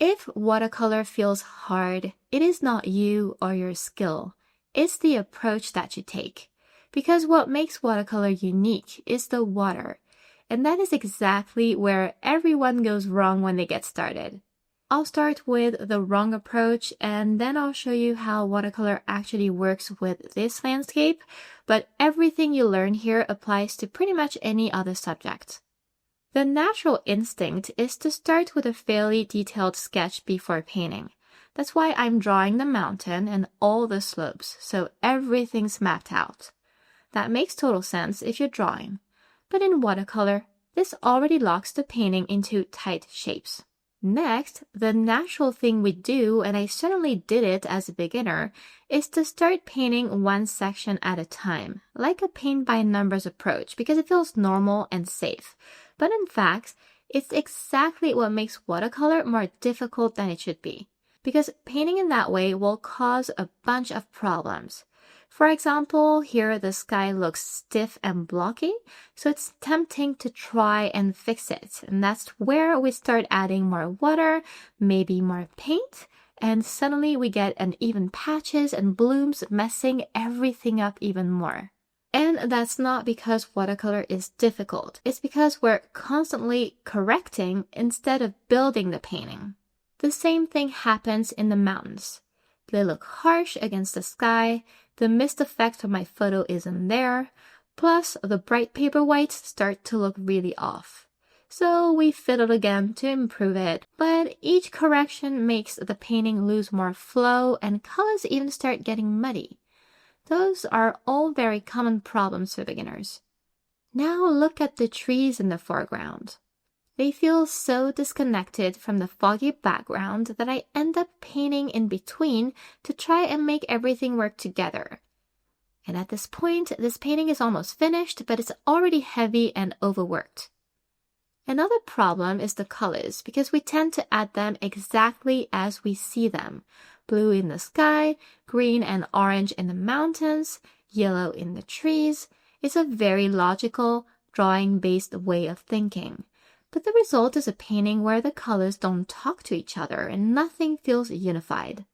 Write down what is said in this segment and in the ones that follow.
If watercolor feels hard, it is not you or your skill. It's the approach that you take. Because what makes watercolor unique is the water. And that is exactly where everyone goes wrong when they get started. I'll start with the wrong approach, and then I'll show you how watercolor actually works with this landscape, but everything you learn here applies to pretty much any other subject. The natural instinct is to start with a fairly detailed sketch before painting. That's why I'm drawing the mountain and all the slopes, so everything's mapped out. That makes total sense if you're drawing. But in watercolor, this already locks the painting into tight shapes. Next, the natural thing we do, and I certainly did it as a beginner, is to start painting one section at a time, like a paint-by-numbers approach, because it feels normal and safe. But in fact, it's exactly what makes watercolor more difficult than it should be, because painting in that way will cause a bunch of problems. For example, here the sky looks stiff and blocky, so it's tempting to try and fix it. And that's where we start adding more water, maybe more paint, and suddenly we get uneven patches and blooms messing everything up even more. And that's not because watercolor is difficult. It's because we're constantly correcting instead of building the painting. The same thing happens in the mountains. They look harsh against the sky. The mist effect from my photo isn't there. Plus, the bright paper whites start to look really off. So we fiddle again to improve it, but each correction makes the painting lose more flow and colors even start getting muddy. Those are all very common problems for beginners. Now look at the trees in the foreground. They feel so disconnected from the foggy background that I end up painting in between to try and make everything work together. And at this point, this painting is almost finished, but it's already heavy and overworked. Another problem is the colors, because we tend to add them exactly as we see them. Blue in the sky, green and orange in the mountains, yellow in the trees. It's a very logical, drawing-based way of thinking. But the result is a painting where the colors don't talk to each other and nothing feels unified.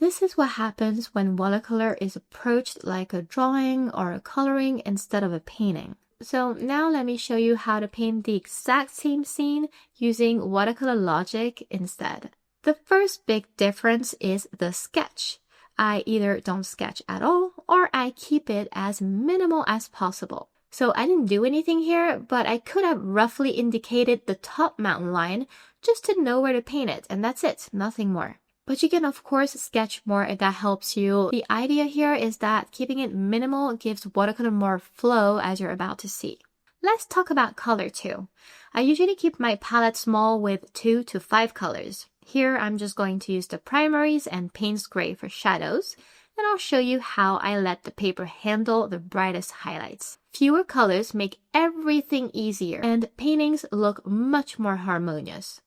This is what happens when watercolor is approached like a drawing or a coloring instead of a painting. So now let me show you how to paint the exact same scene using watercolor logic instead. The first big difference is the sketch. I either don't sketch at all or I keep it as minimal as possible. So I didn't do anything here, but I could have roughly indicated the top mountain line just to know where to paint it, and that's it, nothing more. But you can of course sketch more if that helps you. The idea here is that keeping it minimal gives watercolor more flow, as you're about to see. Let's talk about color too. I usually keep my palette small with 2 to 5 colors. Here I'm just going to use the primaries and Payne's Gray for shadows. And I'll show you how I let the paper handle the brightest highlights. Fewer colors make everything easier and paintings look much more harmonious.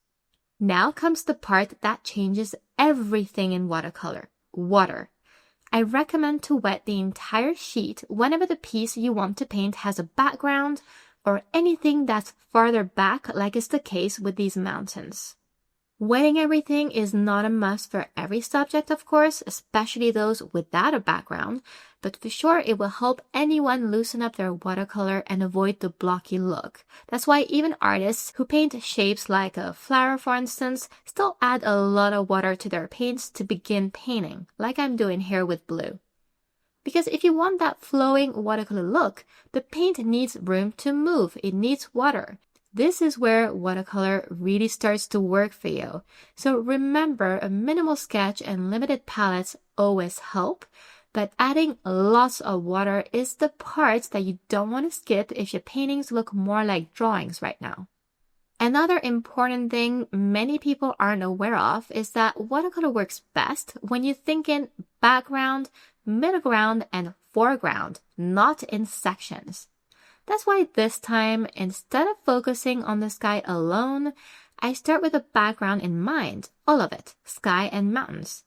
Now comes the part that changes everything in watercolor, water. I recommend to wet the entire sheet whenever the piece you want to paint has a background or anything that's farther back, like is the case with these mountains. Wetting everything is not a must for every subject, of course, especially those without a background, but for sure it will help anyone loosen up their watercolor and avoid the blocky look. That's why even artists who paint shapes like a flower, for instance, still add a lot of water to their paints to begin painting, like I'm doing here with blue. Because if you want that flowing watercolor look, the paint needs room to move. It needs water. This is where watercolor really starts to work for you. So remember, a minimal sketch and limited palettes always help, but adding lots of water is the part that you don't want to skip if your paintings look more like drawings right now. Another important thing many people aren't aware of is that watercolor works best when you think in background, middle ground, and foreground, not in sections. That's why this time, instead of focusing on the sky alone, I start with the background in mind, all of it, sky and mountains.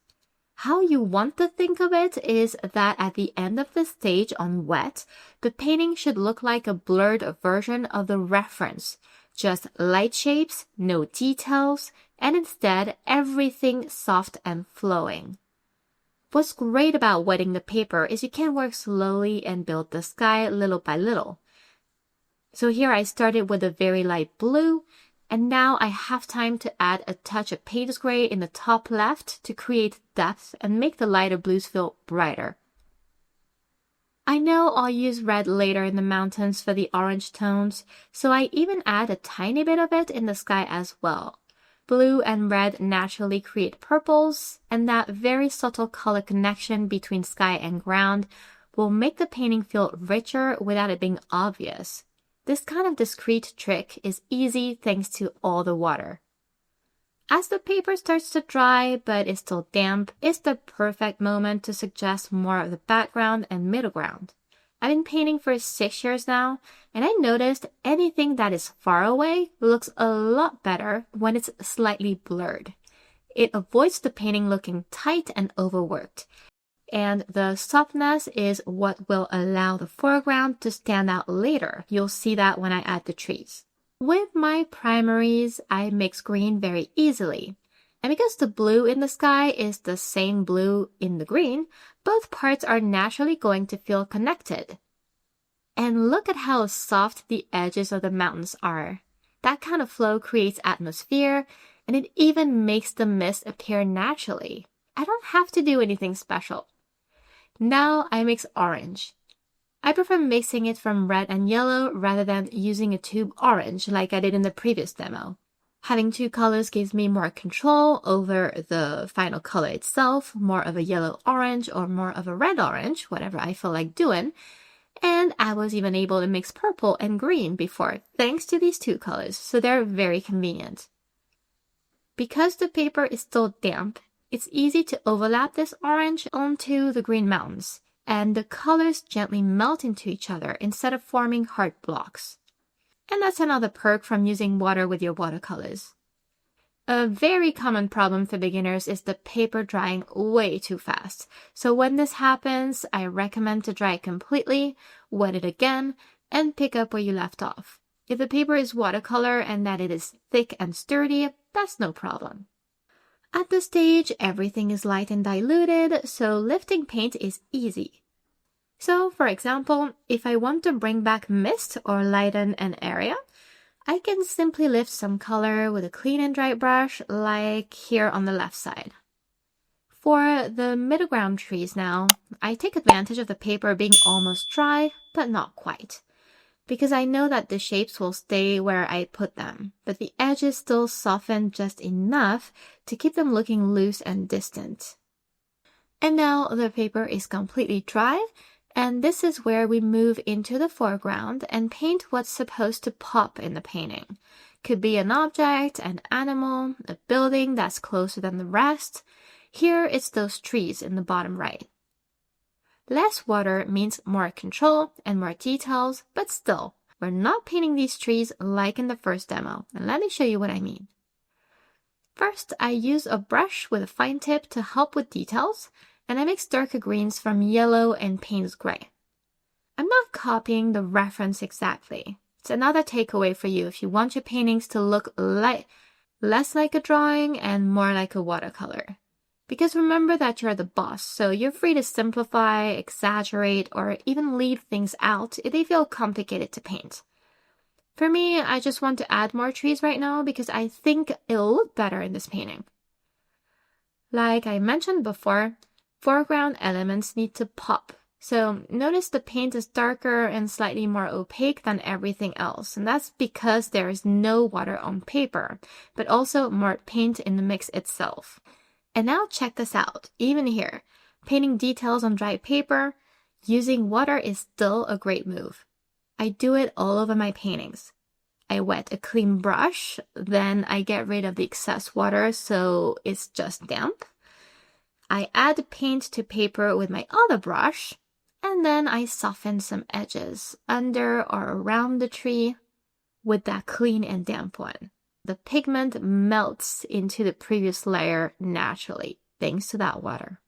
How you want to think of it is that at the end of the stage on wet, the painting should look like a blurred version of the reference. Just light shapes, no details, and instead everything soft and flowing. What's great about wetting the paper is you can work slowly and build the sky little by little. So here I started with a very light blue, and now I have time to add a touch of Payne's gray in the top left to create depth and make the lighter blues feel brighter. I know I'll use red later in the mountains for the orange tones, so I even add a tiny bit of it in the sky as well. Blue and red naturally create purples, and that very subtle color connection between sky and ground will make the painting feel richer without it being obvious. This kind of discreet trick is easy thanks to all the water. As the paper starts to dry but is still damp, it's the perfect moment to suggest more of the background and middle ground. I've been painting for 6 years now, and I noticed anything that is far away looks a lot better when it's slightly blurred. It avoids the painting looking tight and overworked. And the softness is what will allow the foreground to stand out later. You'll see that when I add the trees. With my primaries, I mix green very easily. And because the blue in the sky is the same blue in the green, both parts are naturally going to feel connected. And look at how soft the edges of the mountains are. That kind of flow creates atmosphere, and it even makes the mist appear naturally. I don't have to do anything special. Now I mix orange. I prefer mixing it from red and yellow rather than using a tube orange like I did in the previous demo. Having two colors gives me more control over the final color itself, more of a yellow-orange or more of a red-orange, whatever I feel like doing. And I was even able to mix purple and green before, thanks to these two colors, so they're very convenient. Because the paper is still damp, it's easy to overlap this orange onto the green mountains, and the colors gently melt into each other instead of forming hard blocks. And that's another perk from using water with your watercolors. A very common problem for beginners is the paper drying way too fast. So when this happens, I recommend to dry it completely, wet it again, and pick up where you left off. If the paper is watercolor and that it is thick and sturdy, that's no problem. At this stage, everything is light and diluted, so lifting paint is easy. So, for example, if I want to bring back mist or lighten an area, I can simply lift some color with a clean and dry brush, like here on the left side. For the middle ground trees now, I take advantage of the paper being almost dry, but not quite, because I know that the shapes will stay where I put them, but the edges still soften just enough to keep them looking loose and distant. And now the paper is completely dry, and this is where we move into the foreground and paint what's supposed to pop in the painting. Could be an object, an animal, a building that's closer than the rest. Here it's those trees in the bottom right. Less water means more control and more details, but still, we're not painting these trees like in the first demo, and let me show you what I mean. First, I use a brush with a fine tip to help with details, and I mix darker greens from yellow and Payne's gray. I'm not copying the reference exactly. It's another takeaway for you if you want your paintings to look less like a drawing and more like a watercolor. Because remember that you're the boss, so you're free to simplify, exaggerate, or even leave things out if they feel complicated to paint. For me, I just want to add more trees right now because I think it'll look better in this painting. Like I mentioned before, foreground elements need to pop. So notice the paint is darker and slightly more opaque than everything else, and that's because there is no water on paper, but also more paint in the mix itself. And now check this out, even here, painting details on dry paper, using water is still a great move. I do it all over my paintings. I wet a clean brush, then I get rid of the excess water so it's just damp. I add paint to paper with my other brush, and then I soften some edges under or around the tree with that clean and damp one. The pigment melts into the previous layer naturally, thanks to that water.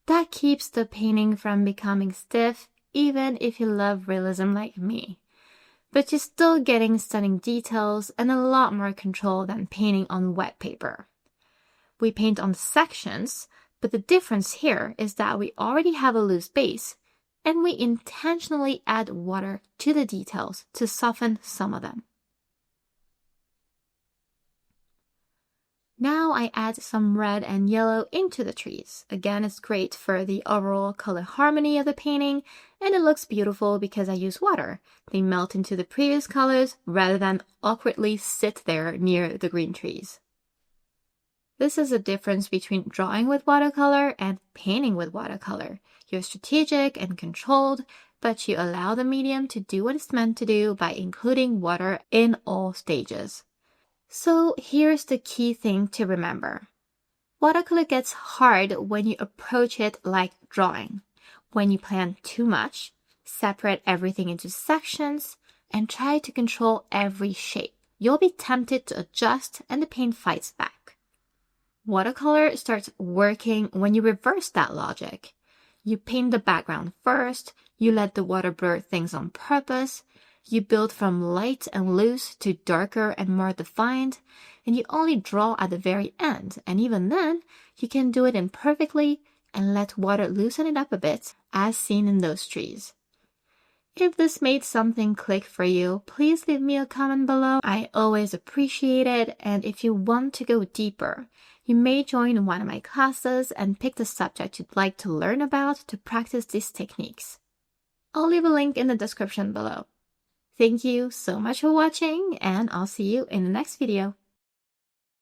That keeps the painting from becoming stiff, even if you love realism like me. but you're still getting stunning details and a lot more control than painting on wet paper. We paint on sections, but the difference here is that we already have a loose base, and we intentionally add water to the details to soften some of them. Now I add some red and yellow into the trees. Again, it's great for the overall color harmony of the painting, and it looks beautiful because I use water. They melt into the previous colors rather than awkwardly sit there near the green trees. This is the difference between drawing with watercolor and painting with watercolor. You're strategic and controlled, but you allow the medium to do what it's meant to do by including water in all stages. So here's the key thing to remember. Watercolor gets hard when you approach it like drawing. When you plan too much, separate everything into sections, and try to control every shape, you'll be tempted to adjust and the paint fights back. Watercolor starts working when you reverse that logic. You paint the background first, you let the water blur things on purpose, you build from light and loose to darker and more defined, and you only draw at the very end, and even then, you can do it imperfectly and let water loosen it up a bit, as seen in those trees. If this made something click for you, please leave me a comment below. I always appreciate it, and if you want to go deeper, you may join one of my classes and pick the subject you'd like to learn about to practice these techniques. I'll leave a link in the description below. Thank you so much for watching, and I'll see you in the next video.